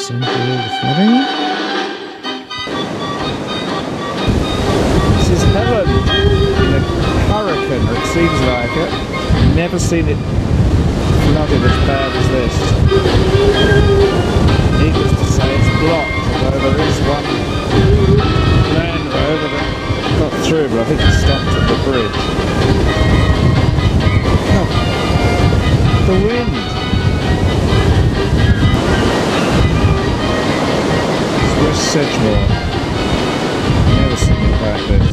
scene for all the flooding. This is heaven in a hurricane, or it seems like it. Never seen it flooded as bad as this. Needless to say, it's blocked, although there is one land rover that got through, but I think it stopped at the bridge. Oh, the wind! It's West Sedgemoor. Never seen it like this.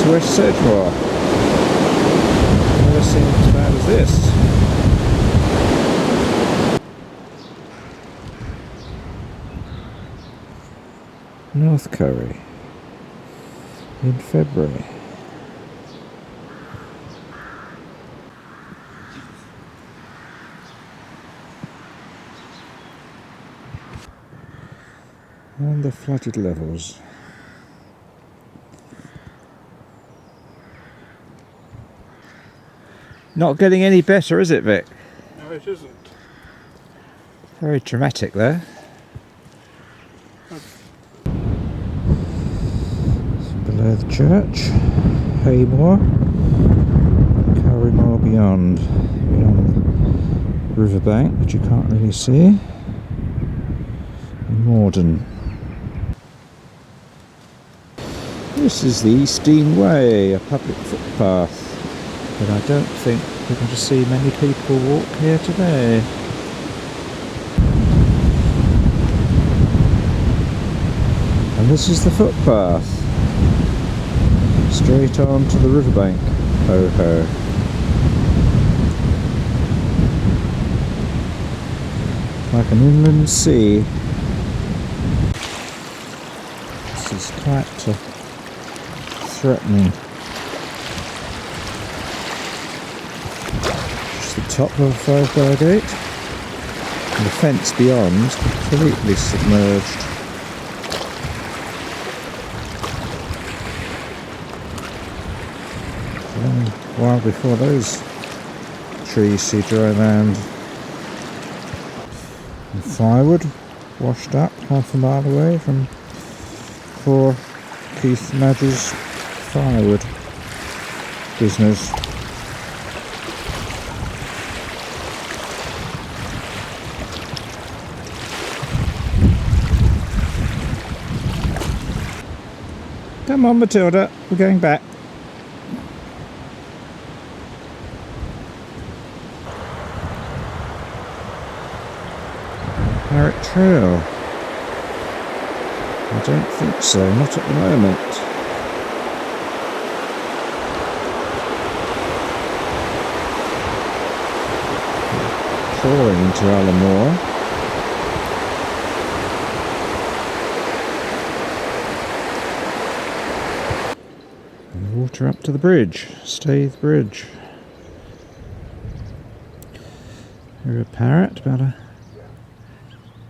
West Sedgemoor. Never seen it as bad as this. North Curry in February. And the flooded levels. Not getting any better, is it, Vic? No, it isn't. Very dramatic there. Below the church, Haymore, Currymore beyond the riverbank, which you can't really see, and Morden. This is the Eastdean Way, a public footpath. But I don't think we're going to see many people walk here today. And this is the footpath. Straight on to the riverbank. Ho ho. Like an inland sea. This is quite threatening. Top of 5-bar gate, and the fence beyond completely submerged. And a while before those trees see dry land. And firewood washed up half a mile away from poor Keith Madge's firewood business. Come on, Matilda, we're going back. Parrot Trail. I don't think so, not at the moment. Pouring into Alamore. Water up to the bridge, Staithe Bridge. Here's a parrot about a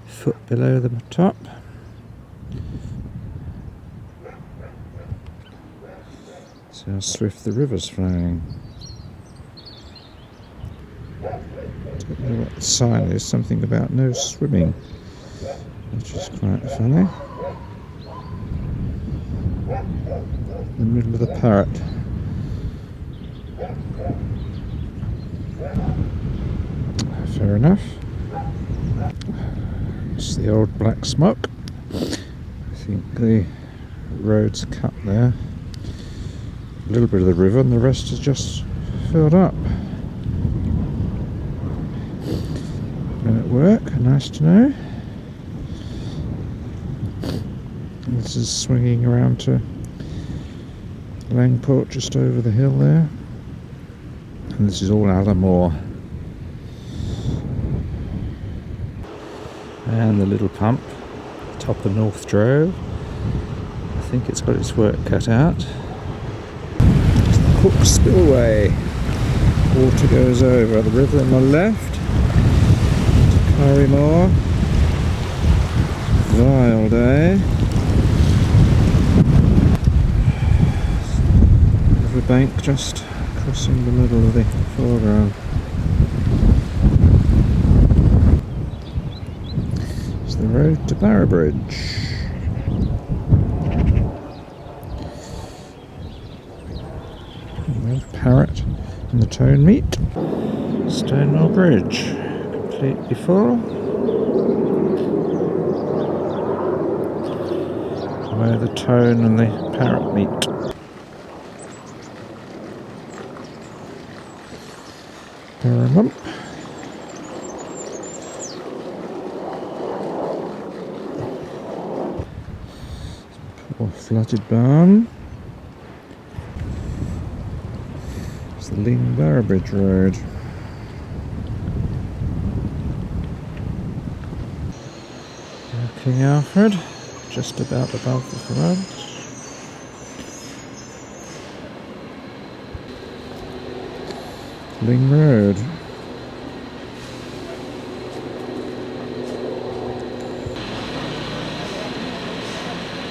foot below the top. See how swift the river's flowing. Don't know what the sign is, something about no swimming, which is quite funny. In the middle of the parrot. Fair enough. It's the old black smock. I think the road's cut there. A little bit of the river and the rest is just filled up. Men at work, nice to know. And this is swinging around to Langport just over the hill there, and this is all Alamore. And the little pump, top of North Drove. I think it's got its work cut out. It's the Cook Spillway. Water goes over the river on the left to Currymore. Vile day. the bank just crossing the middle of the foreground. It's the road to Burrowbridge. The parrot and the tone meet. Stonewall Bridge, completely full. Where the tone and the parrot meet. Burrowbridge. Poor flooded barn. It's the Burrowbridge Road. King Alfred, just about above the flood. Ling Road.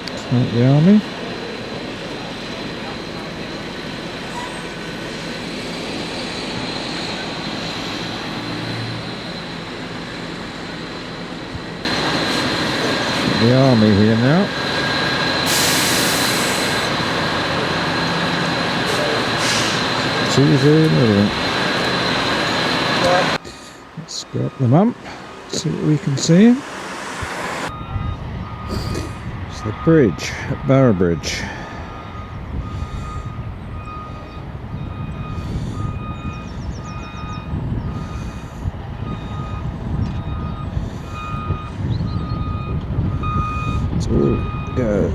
It's the army. The army here now. TV and everything. Let's go up the mump, see what we can see. It's the bridge at Burrowbridge. Go.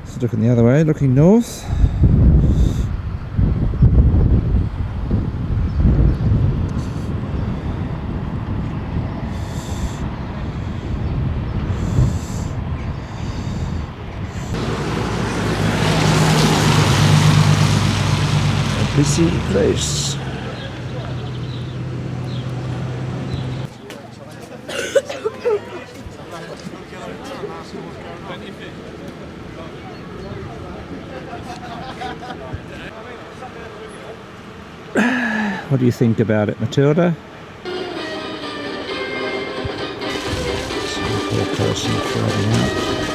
So looking the other way, looking north. A busy place. What do you think about it, Matilda? Poor person floating out.